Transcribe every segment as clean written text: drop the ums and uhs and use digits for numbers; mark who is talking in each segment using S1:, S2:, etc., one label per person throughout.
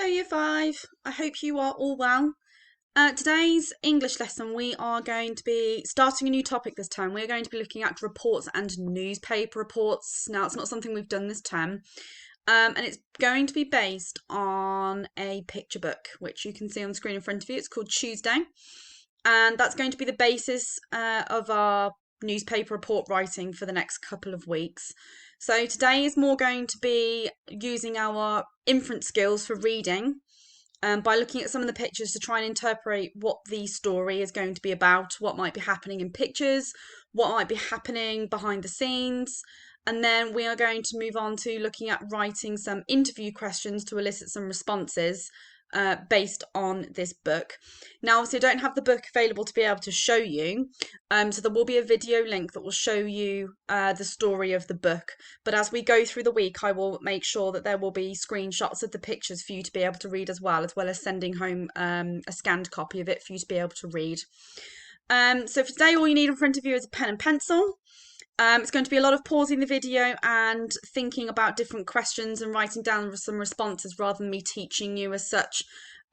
S1: Year 5. I hope you are all well. Today's English lesson, we are going to be starting a new topic this term. We're going to be looking at reports and newspaper reports. Now, it's not something we've done this term, and it's going to be based on a picture book, which you can see on the screen in front of you. It's called Tuesday, and that's going to be the basis of our newspaper report writing for the next couple of weeks. So today is more going to be using our inference skills for reading by looking at some of the pictures to try and interpret what the story is going to be about, what might be happening in pictures, what might be happening behind the scenes. And then we are going to move on to looking at writing some interview questions to elicit some responses based on this book. Now, obviously, I don't have the book available to be able to show you, so there will be a video link that will show you the story of the book. But as we go through the week, I will make sure that there will be screenshots of the pictures for you to be able to read as well as sending home a scanned copy of it for you to be able to read. So for today, all you need in front of you is a pen and pencil. It's going to be a lot of pausing the video and thinking about different questions and writing down some responses rather than me teaching you as such.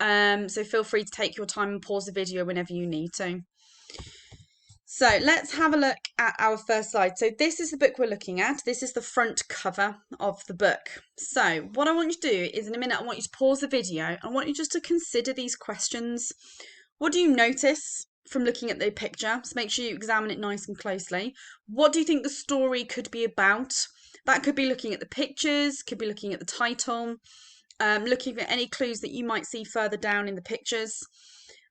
S1: So feel free to take your time and pause the video whenever you need to. So let's have a look at our first slide. So this is the book we're looking at. This is the front cover of the book. So what I want you to do is in a minute, I want you to pause the video. I want you just to consider these questions. What do you notice from looking at the picture? So make sure you examine it nice and closely. What do you think the story could be about? That could be looking at the pictures, could be looking at the title, looking at any clues that you might see further down in the pictures.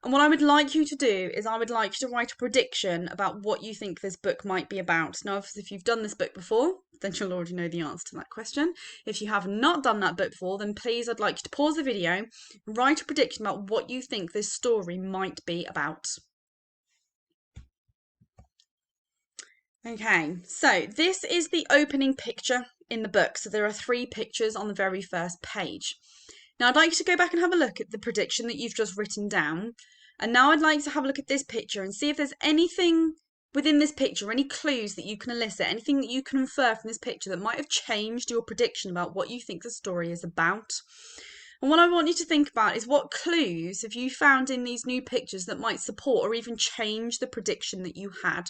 S1: And what I would like you to do is I would like you to write a prediction about what you think this book might be about. Now, if you've done this book before, then you'll already know the answer to that question. If you have not done that book before, then please, I'd like you to pause the video and write a prediction about what you think this story might be about. Okay, so this is the opening picture in the book. So there are 3 pictures on the very first page. Now I'd like you to go back and have a look at the prediction that you've just written down. And now I'd like to have a look at this picture and see if there's anything within this picture, any clues that you can elicit, anything that you can infer from this picture that might have changed your prediction about what you think the story is about. And what I want you to think about is what clues have you found in these new pictures that might support or even change the prediction that you had.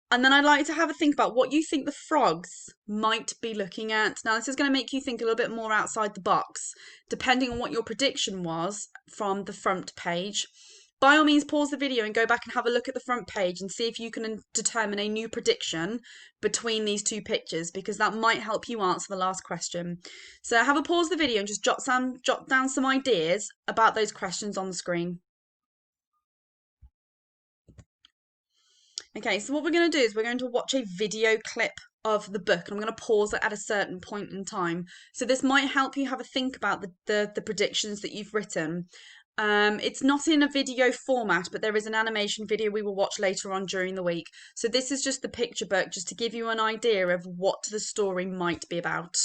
S1: And then I'd like to have a think about what you think the frogs might be looking at. Now, this is going to make you think a little bit more outside the box, depending on what your prediction was from the front page. By all means, pause the video and go back and have a look at the front page and see if you can determine a new prediction between these 2 pictures, because that might help you answer the last question. So have a pause the video and just jot down some ideas about those questions on the screen. Okay, so what we're going to do is we're going to watch a video clip of the book, and I'm going to pause it at a certain point in time. So this might help you have a think about the predictions that you've written. It's not in a video format, but there is an animation video we will watch later on during the week. So this is just the picture book, just to give you an idea of what the story might be about.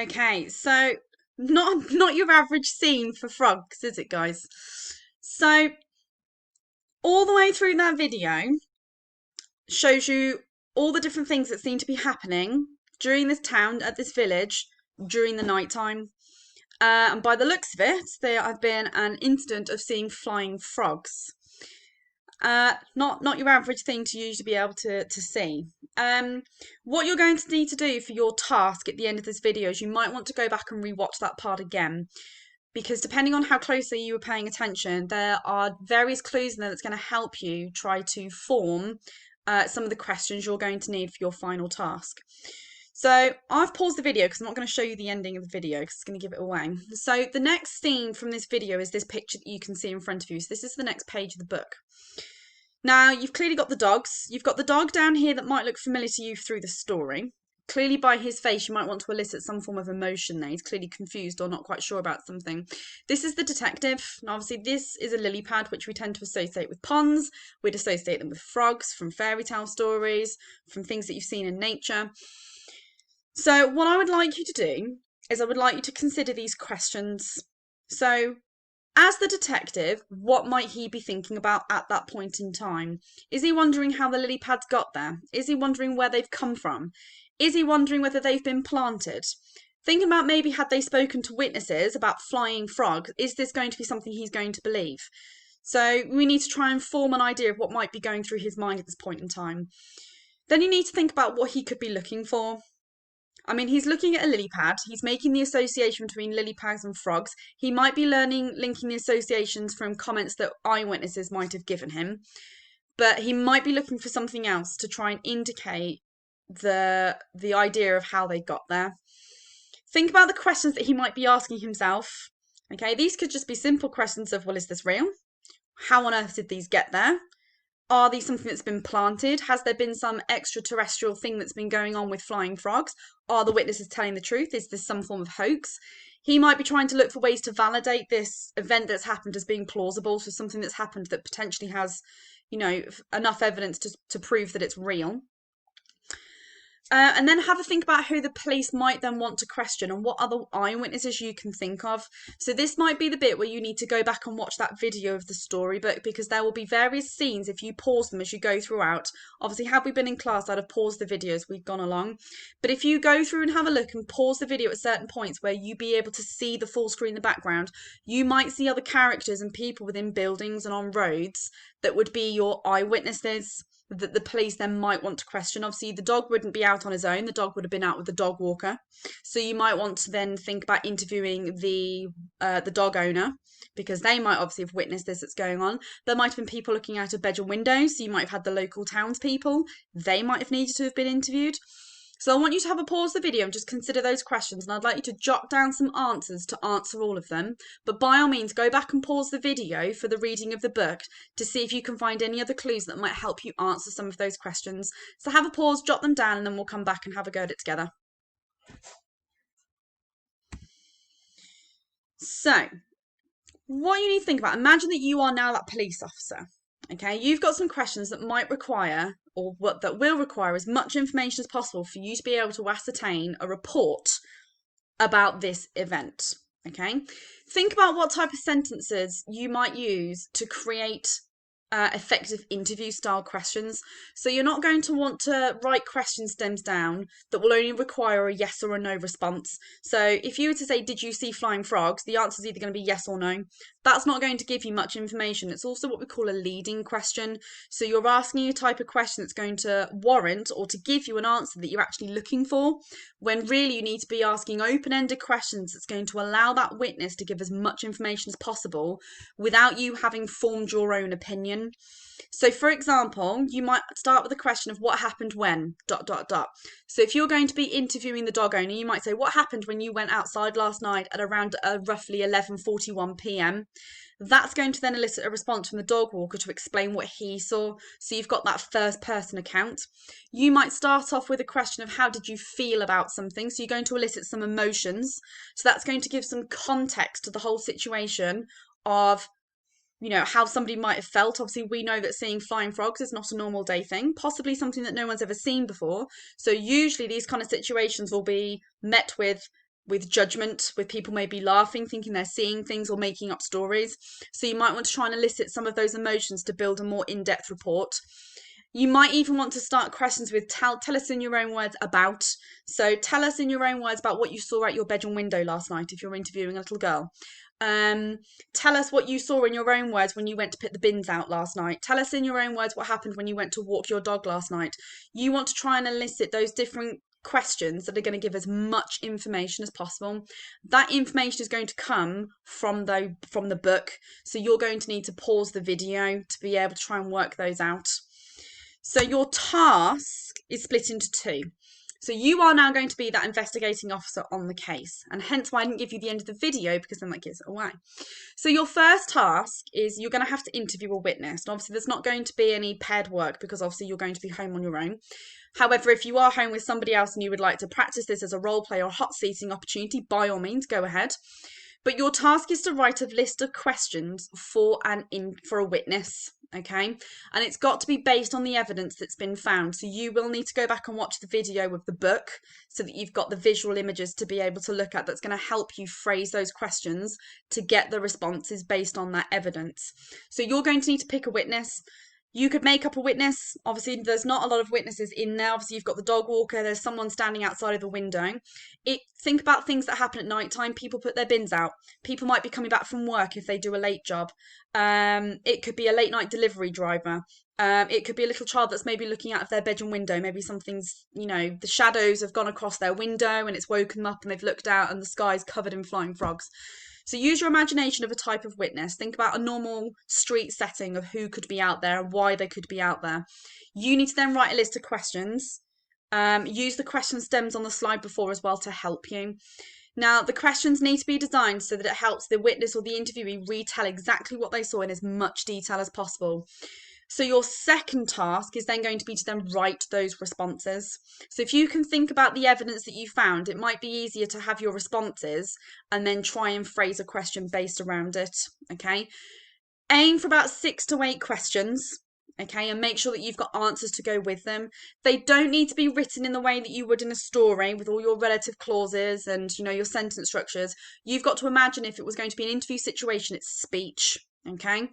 S1: Okay, so not your average scene for frogs, is it, guys? So all the way through that video shows you all the different things that seem to be happening during this town, at this village, during the nighttime. And by the looks of it, there have been an incident of seeing flying frogs. Not your average thing to usually be able to see. What you're going to need to do for your task at the end of this video is you might want to go back and rewatch that part again, because depending on how closely you were paying attention, there are various clues in there that's going to help you try to form some of the questions you're going to need for your final task. So I've paused the video because I'm not going to show you the ending of the video because it's going to give it away. So the next scene from this video is this picture that you can see in front of you. So this is the next page of the book. Now, you've clearly got the dogs. You've got the dog down here that might look familiar to you through the story. Clearly by his face, you might want to elicit some form of emotion there. He's clearly confused or not quite sure about something. This is the detective. Now, obviously, this is a lily pad, which we tend to associate with ponds. We'd associate them with frogs from fairy tale stories, from things that you've seen in nature. So what I would like you to do is I would like you to consider these questions. So as the detective, what might he be thinking about at that point in time? Is he wondering how the lily pads got there? Is he wondering where they've come from? Is he wondering whether they've been planted? Think about maybe had they spoken to witnesses about flying frogs, is this going to be something he's going to believe? So we need to try and form an idea of what might be going through his mind at this point in time. Then you need to think about what he could be looking for. I mean, he's looking at a lily pad. He's making the association between lily pads and frogs. He might be linking the associations from comments that eyewitnesses might have given him. But he might be looking for something else to try and indicate the idea of how they got there. Think about the questions that he might be asking himself. Okay, these could just be simple questions of, well, is this real? How on earth did these get there? Are these something that's been planted? Has there been some extraterrestrial thing that's been going on with flying frogs? Are the witnesses telling the truth? Is this some form of hoax? He might be trying to look for ways to validate this event that's happened as being plausible, so something that's happened that potentially has, enough evidence to prove that it's real. And then have a think about who the police might then want to question and what other eyewitnesses you can think of. So this might be the bit where you need to go back and watch that video of the storybook, because there will be various scenes if you pause them as you go throughout. Obviously, had we been in class, I'd have paused the video as we've gone along. But if you go through and have a look and pause the video at certain points where you be able to see the full screen in the background, you might see other characters and people within buildings and on roads that would be your eyewitnesses, that the police then might want to question. Obviously, the dog wouldn't be out on his own. The dog would have been out with the dog walker. So you might want to then think about interviewing the dog owner, because they might obviously have witnessed this that's going on. There might have been people looking out of bedroom windows. So you might have had the local townspeople. They might have needed to have been interviewed. So I want you to have a pause of the video and just consider those questions, and I'd like you to jot down some answers to answer all of them. But by all means, go back and pause the video for the reading of the book to see if you can find any other clues that might help you answer some of those questions. So have a pause, jot them down, and then we'll come back and have a go at it together. So, what you need to think about, imagine that you are now that police officer. Okay, you've got some questions that might require, or what that will require, as much information as possible for you to be able to ascertain a report about this event. Okay, think about what type of sentences you might use to create effective interview style questions. So you're not going to want to write question stems down that will only require a yes or a no response. So if you were to say, did you see flying frogs? The answer is either going to be yes or no. That's not going to give you much information. It's also what we call a leading question. So you're asking a type of question that's going to warrant or to give you an answer that you're actually looking for, when really you need to be asking open-ended questions that's going to allow that witness to give as much information as possible without you having formed your own opinion. So for example, you might start with a question of what happened when ... So if you're going to be interviewing the dog owner, you might say, what happened when you went outside last night at around roughly 11:41 p.m. That's going to then elicit a response from the dog walker to explain what he saw. So you've got that first person account. You might start off with a question of how did you feel about something? So you're going to elicit some emotions. So that's going to give some context to the whole situation of, how somebody might have felt. Obviously, we know that seeing flying frogs is not a normal day thing, possibly something that no one's ever seen before. So usually these kind of situations will be met with with judgment, with people maybe laughing, thinking they're seeing things or making up stories. So you might want to try and elicit some of those emotions to build a more in-depth report. You might even want to start questions with tell us in your own words about. So tell us in your own words about what you saw out your bedroom window last night if you're interviewing a little girl. Tell us what you saw in your own words when you went to put the bins out last night. Tell us in your own words what happened when you went to walk your dog last night. You want to try and elicit those different questions that are going to give as much information as possible. That information is going to come from the book, so you're going to need to pause the video to be able to try and work those out. So your task is split into two. So you are now going to be that investigating officer on the case, and hence why I didn't give you the end of the video, because then that gives it away. So your first task is you're going to have to interview a witness. And obviously there's not going to be any paired work because obviously you're going to be home on your own. However, if you are home with somebody else and you would like to practice this as a role play or hot seating opportunity, by all means, go ahead. But your task is to write a list of questions for a witness. Okay, and it's got to be based on the evidence that's been found. So you will need to go back and watch the video of the book so that you've got the visual images to be able to look at. That's going to help you phrase those questions to get the responses based on that evidence. So you're going to need to pick a witness. You could make up a witness. Obviously, there's not a lot of witnesses in there. Obviously, you've got the dog walker. There's someone standing outside of the window. Think about things that happen at night time. People put their bins out. People might be coming back from work if they do a late job. It could be a late night delivery driver. It could be a little child that's maybe looking out of their bedroom window. Maybe something's, the shadows have gone across their window and it's woken them up and they've looked out and the sky's covered in flying frogs. So use your imagination of a type of witness. Think about a normal street setting of who could be out there and why they could be out there. You need to then write a list of questions. Use the question stems on the slide before as well to help you. Now, the questions need to be designed so that it helps the witness or the interviewee retell exactly what they saw in as much detail as possible. So your second task is then going to be to then write those responses. So if you can think about the evidence that you found, it might be easier to have your responses and then try and phrase a question based around it, okay? Aim for about 6 to 8 questions, okay, and make sure that you've got answers to go with them. They don't need to be written in the way that you would in a story with all your relative clauses and, your sentence structures. You've got to imagine if it was going to be an interview situation, it's speech, okay?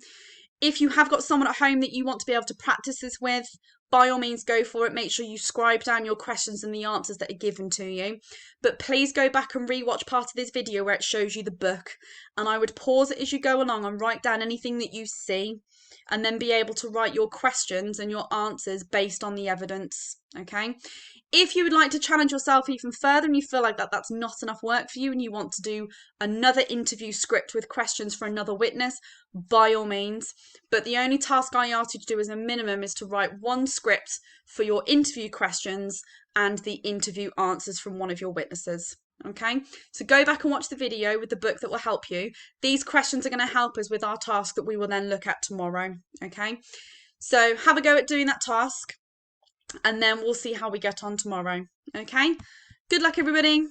S1: If you have got someone at home that you want to be able to practice this with, by all means go for it. Make sure you scribe down your questions and the answers that are given to you. But please go back and rewatch part of this video where it shows you the book. And I would pause it as you go along and write down anything that you see and then be able to write your questions and your answers based on the evidence, okay? If you would like to challenge yourself even further and you feel like that's not enough work for you and you want to do another interview script with questions for another witness, by all means. But the only task I ask you to do as a minimum is to write one script for your interview questions and the interview answers from one of your witnesses. Okay, so go back and watch the video with the book that will help you. These questions are going to help us with our task that we will then look at tomorrow. Okay, so have a go at doing that task and then we'll see how we get on tomorrow. Okay, good luck everybody.